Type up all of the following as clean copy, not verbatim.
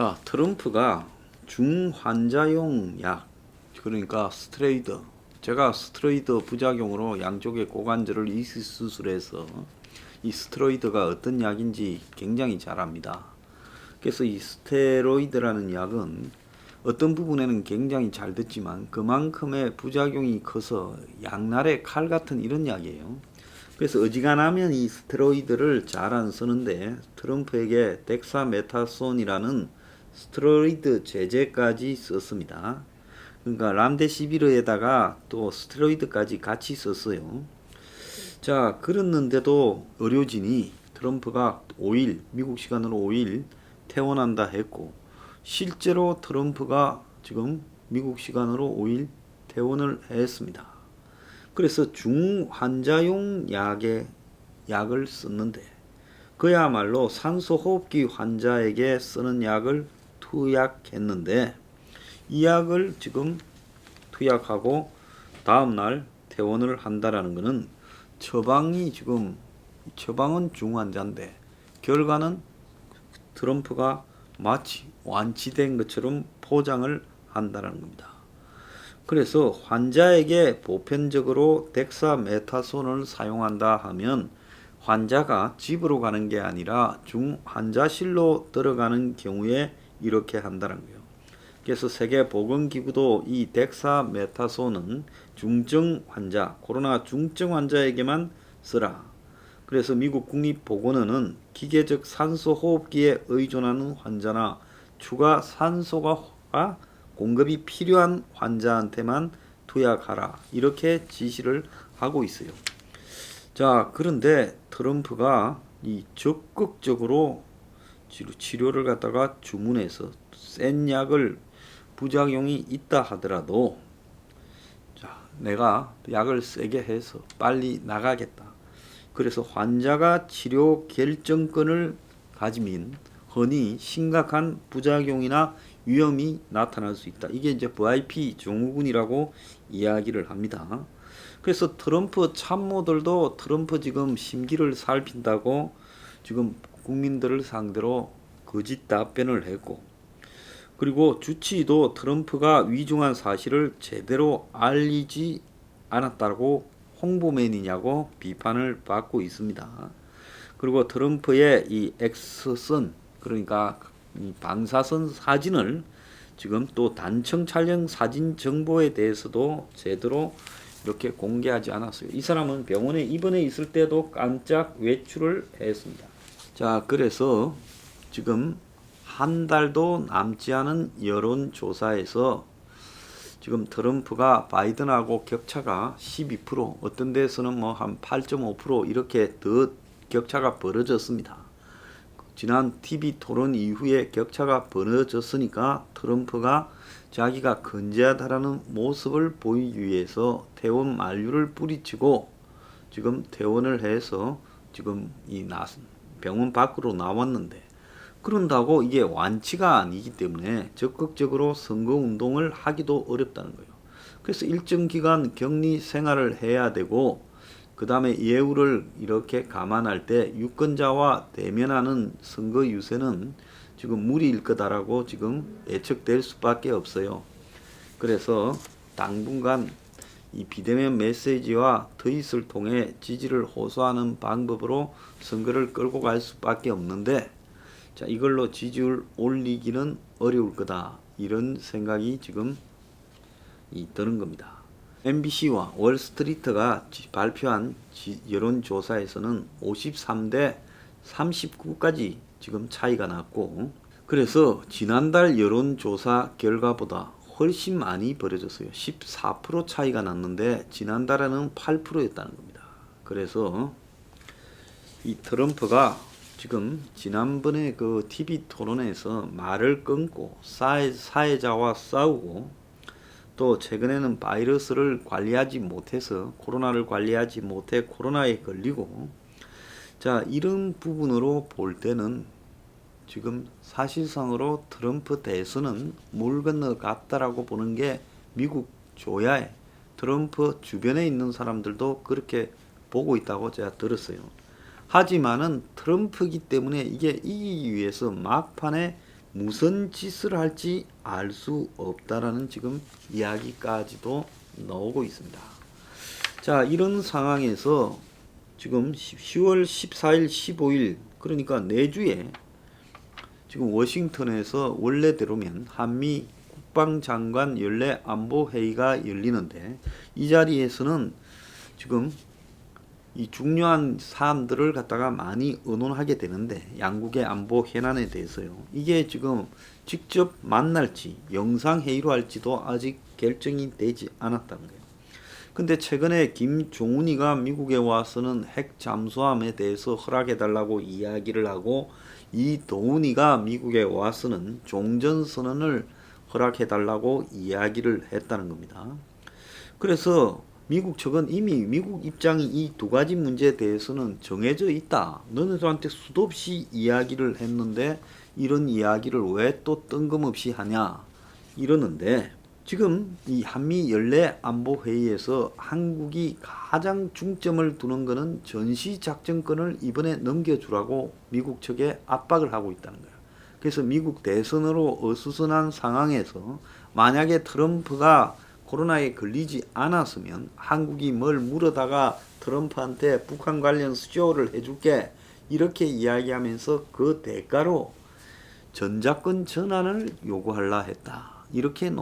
자, 트럼프가 중환자용 약, 그러니까 스테로이드. 제가 스테로이드 부작용으로 양쪽의 고관절을 이식 수술해서 이 스테로이드가 어떤 약인지 굉장히 잘 압니다. 그래서 이 스테로이드라는 약은 어떤 부분에는 굉장히 잘 듣지만 그만큼의 부작용이 커서 양날의 칼 같은 이런 약이에요. 그래서 어지간하면 이 스테로이드를 잘 안 쓰는데 트럼프에게 덱사메타손이라는 스테로이드 제제까지 썼습니다. 그러니까 람데시비르에다가 또 스테로이드까지 같이 썼어요. 자, 그랬는데도 의료진이 트럼프가 5일, 미국 시간으로 5일 퇴원한다 했고, 실제로 트럼프가 지금 미국 시간으로 5일 퇴원을 했습니다. 그래서 중환자용 약을 썼는데, 그야말로 산소호흡기 환자에게 쓰는 약을 투약했는데, 이 약을 지금 투약하고 다음날 퇴원을 한다라는 것은 처방은 중환자인데 결과는 트럼프가 마치 완치된 것처럼 포장을 한다는 겁니다. 그래서 환자에게 보편적으로 덱사메타손을 사용한다 하면 환자가 집으로 가는 게 아니라 중환자실로 들어가는 경우에 이렇게 한다는 거예요. 그래서 세계보건기구도 이 덱사메타손은 중증 환자, 코로나 중증 환자에게만 쓰라. 그래서 미국 국립보건원은 기계적 산소호흡기에 의존하는 환자나 추가 산소가 공급이 필요한 환자한테만 투약하라. 이렇게 지시를 하고 있어요. 자, 그런데 트럼프가 이 적극적으로 치료를 갖다가 주문해서 센 약을 부작용이 있다 하더라도 자, 내가 약을 세게 해서 빨리 나가겠다. 그래서 환자가 치료 결정권을 가지면 흔히 심각한 부작용이나 위험이 나타날 수 있다. 이게 이제 VIP 증후군이라고 이야기를 합니다. 그래서 트럼프 참모들도 트럼프 지금 심기를 살핀다고 지금 국민들을 상대로 거짓 답변을 했고, 그리고 주치의도 트럼프가 위중한 사실을 제대로 알리지 않았다고 홍보맨이냐고 비판을 받고 있습니다. 그리고 트럼프의 이 X선, 그러니까 이 방사선 사진을 지금 또 단청 촬영 사진 정보에 대해서도 제대로 이렇게 공개하지 않았어요. 이 사람은 병원에 입원해 있을 때도 깜짝 외출을 했습니다. 자, 그래서 지금 한 달도 남지 않은 여론조사에서 지금 트럼프가 바이든하고 격차가 12%, 어떤 데서는 뭐 한 8.5% 이렇게 더 격차가 벌어졌습니다. 지난 TV 토론 이후에 격차가 벌어졌으니까 트럼프가 자기가 건재하다라는 모습을 보이기 위해서 퇴원 만류를 뿌리치고 지금 퇴원을 해서 지금 이 병원 밖으로 나왔는데, 그런다고 이게 완치가 아니기 때문에 적극적으로 선거운동을 하기도 어렵다는 거예요. 그래서 일정 기간 격리 생활을 해야 되고, 그 다음에 예우를 이렇게 감안할 때 유권자와 대면하는 선거 유세는 지금 무리일 거다라고 지금 예측될 수밖에 없어요. 그래서 당분간 이 비대면 메시지와 트윗을 통해 지지를 호소하는 방법으로 선거를 끌고 갈 수밖에 없는데, 자, 이걸로 지지율 올리기는 어려울 거다. 이런 생각이 지금 드는 겁니다. MBC와 월스트리트가 발표한 여론조사에서는 53대 39까지 지금 차이가 났고, 그래서 지난달 여론조사 결과보다 훨씬 많이 벌어졌어요. 14% 차이가 났는데 지난달에는 8%였다는 겁니다. 그래서 이 트럼프가 지금 지난번에 그 TV 토론에서 말을 끊고 사회자와 싸우고, 또 최근에는 바이러스를 관리하지 못해서 코로나를 관리하지 못해 코로나에 걸리고, 자, 이런 부분으로 볼 때는 지금 사실상으로 트럼프 대선은 물 건너갔다라고 보는 게 미국 조야에 트럼프 주변에 있는 사람들도 그렇게 보고 있다고 제가 들었어요. 하지만은 트럼프이기 때문에 이게 이기기 위해서 막판에 무슨 짓을 할지 알 수 없다라는 지금 이야기까지도 나오고 있습니다. 자, 이런 상황에서 지금 10월 14일, 15일 그러니까 내주에 지금 워싱턴에서 원래대로면 한미 국방장관 연례 안보회의가 열리는데 이 자리에서는 지금 이 중요한 사안들을 갖다가 많이 의논하게 되는데 양국의 안보 현안에 대해서요. 이게 지금 직접 만날지 영상회의로 할지도 아직 결정이 되지 않았다는 거예요. 근데 최근에 김종훈이가 미국에 와서는 핵 잠수함에 대해서 허락해달라고 이야기를 하고 이동훈이가 미국에 와서는 종전선언을 허락해달라고 이야기를 했다는 겁니다. 그래서 미국 측은 이미 미국 입장이 이 두 가지 문제에 대해서는 정해져 있다. 너네들한테 수도 없이 이야기를 했는데 이런 이야기를 왜 또 뜬금없이 하냐 이러는데 지금 이 한미 연례 안보 회의에서 한국이 가장 중점을 두는 것은 전시 작전권을 이번에 넘겨주라고 미국 측에 압박을 하고 있다는 거예요. 그래서 미국 대선으로 어수선한 상황에서 만약에 트럼프가 코로나에 걸리지 않았으면 한국이 뭘 물어다가 트럼프한테 북한 관련 수조를 해줄게 이렇게 이야기하면서 그 대가로 전작권 전환을 요구하려 했다. 이렇게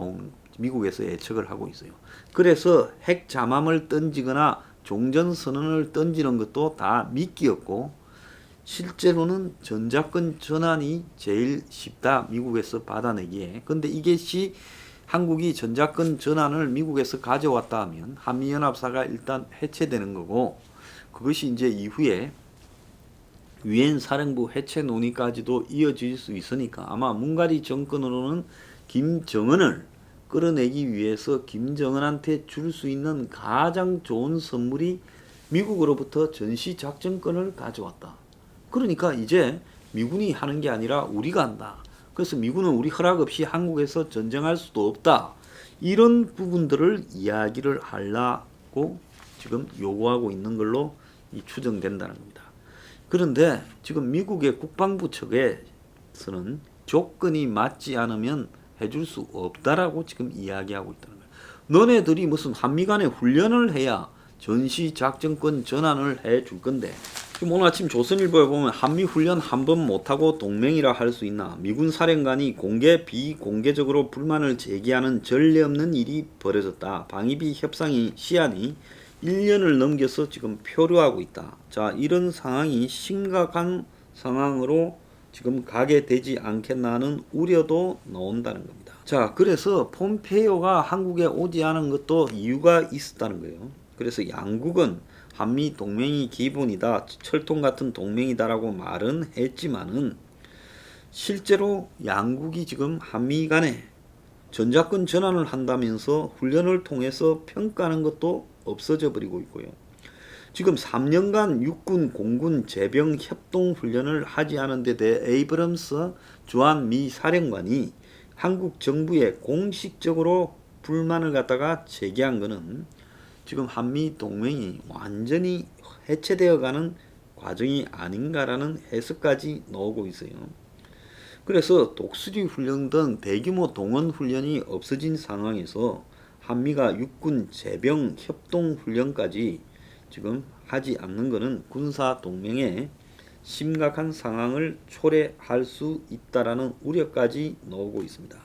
미국에서 예측을 하고 있어요. 그래서 핵 잠함을 던지거나 종전선언을 던지는 것도 다 미끼였고 실제로는 전작권 전환이 제일 쉽다. 미국에서 받아내기에. 근데 이것이 한국이 전작권 전환을 미국에서 가져왔다 하면 한미연합사가 일단 해체되는 거고 그것이 이제 이후에 유엔 사령부 해체 논의까지도 이어질 수 있으니까 아마 문가리 정권으로는 김정은을 끌어내기 위해서 김정은한테 줄 수 있는 가장 좋은 선물이 미국으로부터 전시작전권을 가져왔다. 그러니까 이제 미군이 하는 게 아니라 우리가 한다. 그래서 미군은 우리 허락 없이 한국에서 전쟁할 수도 없다. 이런 부분들을 이야기를 하려고 지금 요구하고 있는 걸로 추정된다는 겁니다. 그런데 지금 미국의 국방부 측에서는 조건이 맞지 않으면 해줄 수 없다라고 지금 이야기하고 있다는 거예요. 너네들이 무슨 한미 간에 훈련을 해야 전시작전권 전환을 해줄 건데 지금 오늘 아침 조선일보에 보면 한미 훈련 한 번 못하고 동맹이라 할 수 있나 미군 사령관이 공개 비공개적으로 불만을 제기하는 전례 없는 일이 벌어졌다. 방위비 협상이 시한이 1년을 넘겨서 지금 표류하고 있다. 자, 이런 상황이 심각한 상황으로 지금 가게 되지 않겠나 하는 우려도 나온다는 겁니다. 자, 그래서 폼페이오가 한국에 오지 않은 것도 이유가 있었다는 거예요. 그래서 양국은 한미 동맹이 기본이다, 철통 같은 동맹이다라고 말은 했지만은 실제로 양국이 지금 한미 간에 전작권 전환을 한다면서 훈련을 통해서 평가하는 것도 없어져 버리고 있고요. 지금 3년간 육군, 공군, 제병 협동 훈련을 하지 않은 데 대해 에이브럼스 주한 미 사령관이 한국 정부에 공식적으로 불만을 갖다가 제기한 것은 지금 한미 동맹이 완전히 해체되어 가는 과정이 아닌가라는 해석까지 나오고 있어요. 그래서 독수리 훈련 등 대규모 동원 훈련이 없어진 상황에서 한미가 육군 제병 협동 훈련까지 지금 하지 않는 것은 군사 동맹에 심각한 상황을 초래할 수 있다라는 우려까지 나오고 있습니다.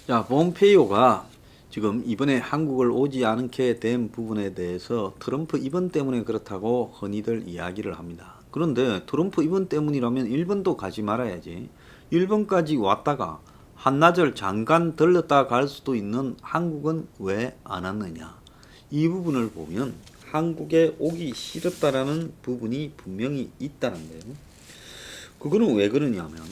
자, 폼페이오가 지금 이번에 한국을 오지 않게 된 부분에 대해서 트럼프 입원 때문에 그렇다고 흔히들 이야기를 합니다. 그런데 트럼프 입원 때문이라면 일본도 가지 말아야지. 일본까지 왔다가 한나절 잠깐 들렀다 갈 수도 있는 한국은 왜 안 왔느냐. 이 부분을 보면 한국에 오기 싫었다라는 부분이 분명히 있다는 거예요. 그거는 왜 그러냐면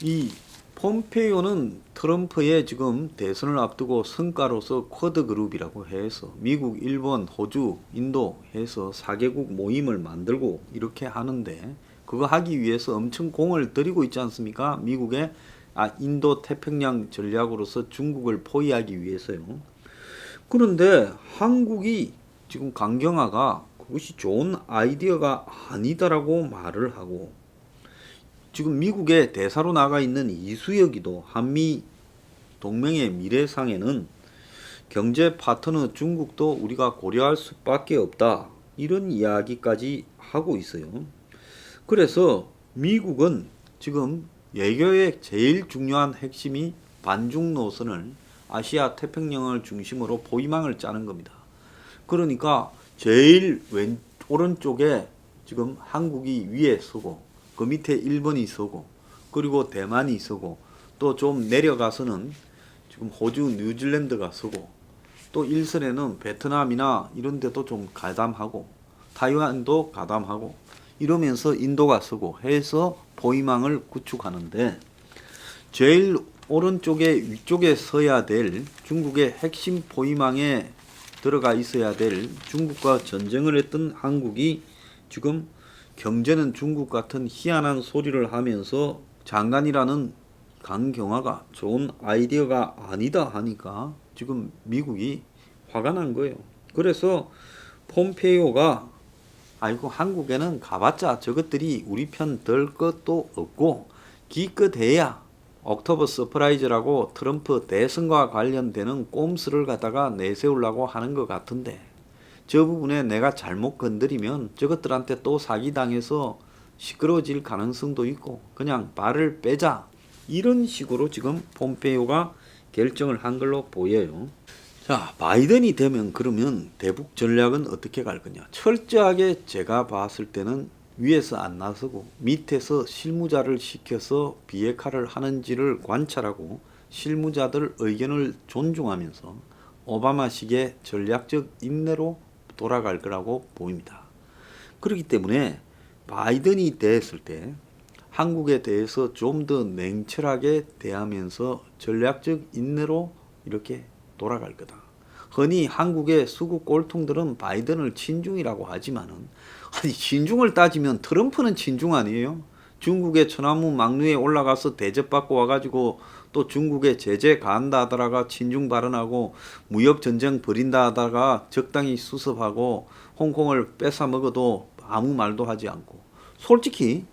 이 폼페이오는 트럼프의 지금 대선을 앞두고 성과로서 쿼드 그룹이라고 해서 미국, 일본, 호주, 인도 해서 4개국 모임을 만들고 이렇게 하는데 그거 하기 위해서 엄청 공을 들이고 있지 않습니까? 미국의 인도 태평양 전략으로서 중국을 포위하기 위해서요. 그런데 한국이 지금 강경화가 그것이 좋은 아이디어가 아니다라고 말을 하고 지금 미국의 대사로 나가 있는 이수혁이도 한미 동맹의 미래상에는 경제 파트너 중국도 우리가 고려할 수밖에 없다. 이런 이야기까지 하고 있어요. 그래서 미국은 지금 외교의 제일 중요한 핵심이 반중 노선을 아시아 태평양을 중심으로 포위망을 짜는 겁니다. 그러니까 제일 오른쪽에 지금 한국이 위에 서고 그 밑에 일본이 서고 그리고 대만이 서고 또 좀 내려가서는 지금 호주, 뉴질랜드가 서고 또 일선에는 베트남이나 이런 데도 좀 가담하고 타이완도 가담하고 이러면서 인도가 서고 해서 포위망을 구축하는데 제일 오른쪽에 위쪽에 서야 될 중국의 핵심 포위망에 들어가 있어야 될 중국과 전쟁을 했던 한국이 지금 경제는 중국 같은 희한한 소리를 하면서 장관이라는 강경화가 좋은 아이디어가 아니다 하니까 지금 미국이 화가 난 거예요. 그래서 폼페이오가 아이고 한국에는 가봤자 저것들이 우리 편 들 것도 없고 기껏해야 옥토버 서프라이즈라고 트럼프 대선과 관련되는 꼼수를 갖다가 내세우려고 하는 것 같은데 저 부분에 내가 잘못 건드리면 저것들한테 또 사기당해서 시끄러워질 가능성도 있고 그냥 발을 빼자 이런 식으로 지금 폼페이오가 결정을 한 걸로 보여요. 자, 바이든이 되면 그러면 대북 전략은 어떻게 갈 거냐? 철저하게 제가 봤을 때는 위에서 안 나서고 밑에서 실무자를 시켜서 비핵화를 하는지를 관찰하고 실무자들 의견을 존중하면서 오바마식의 전략적 인내로 돌아갈 거라고 보입니다. 그렇기 때문에 바이든이 됐을 때 한국에 대해서 좀 더 냉철하게 대하면서 전략적 인내로 이렇게 돌아갈 거다. 흔히 한국의 수구 꼴통들은 바이든을 친중이라고 하지만은 아니 친중을 따지면 트럼프는 친중 아니에요? 중국의 천안문 막루에 올라가서 대접받고 와가지고 또 중국에 제재 가한다 하다가 친중 발언하고 무역 전쟁 벌인다 하다가 적당히 수습하고 홍콩을 뺏어 먹어도 아무 말도 하지 않고 솔직히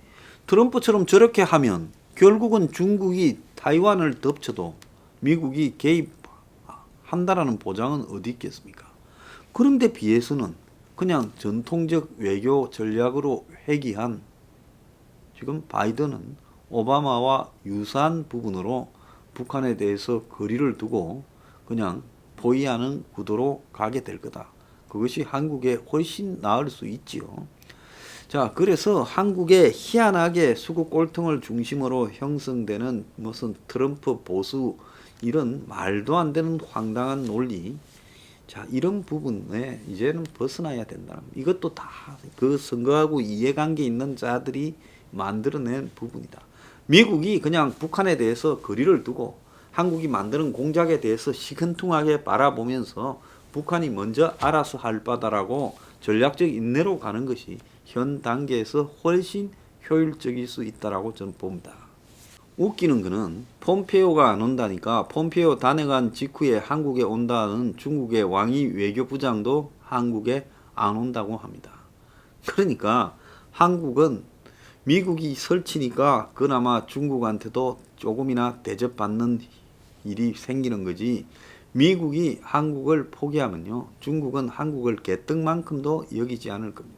트럼프처럼 저렇게 하면 결국은 중국이 타이완을 덮쳐도 미국이 개입한다라는 보장은 어디 있겠습니까? 그런데 비해서는 그냥 전통적 외교 전략으로 회귀한 지금 바이든은 오바마와 유사한 부분으로 북한에 대해서 거리를 두고 그냥 포위하는 구도로 가게 될 거다. 그것이 한국에 훨씬 나을 수 있지요. 자, 그래서 한국에 희한하게 수구 꼴통을 중심으로 형성되는 무슨 트럼프 보수 이런 말도 안 되는 황당한 논리, 자 이런 부분에 이제는 벗어나야 된다. 이것도 다 그 선거하고 이해관계 있는 자들이 만들어낸 부분이다. 미국이 그냥 북한에 대해서 거리를 두고 한국이 만드는 공작에 대해서 시큰둥하게 바라보면서 북한이 먼저 알아서 할 바다라고 전략적 인내로 가는 것이 현 단계에서 훨씬 효율적일 수 있다라고 저는 봅니다. 웃기는 거는 폼페이오가 안 온다니까 폼페이오 다녀간 직후에 한국에 온다는 중국의 왕이 외교부장도 한국에 안 온다고 합니다. 그러니까 한국은 미국이 설치니까 그나마 중국한테도 조금이나 대접받는 일이 생기는 거지 미국이 한국을 포기하면요 중국은 한국을 개떡만큼도 여기지 않을 겁니다.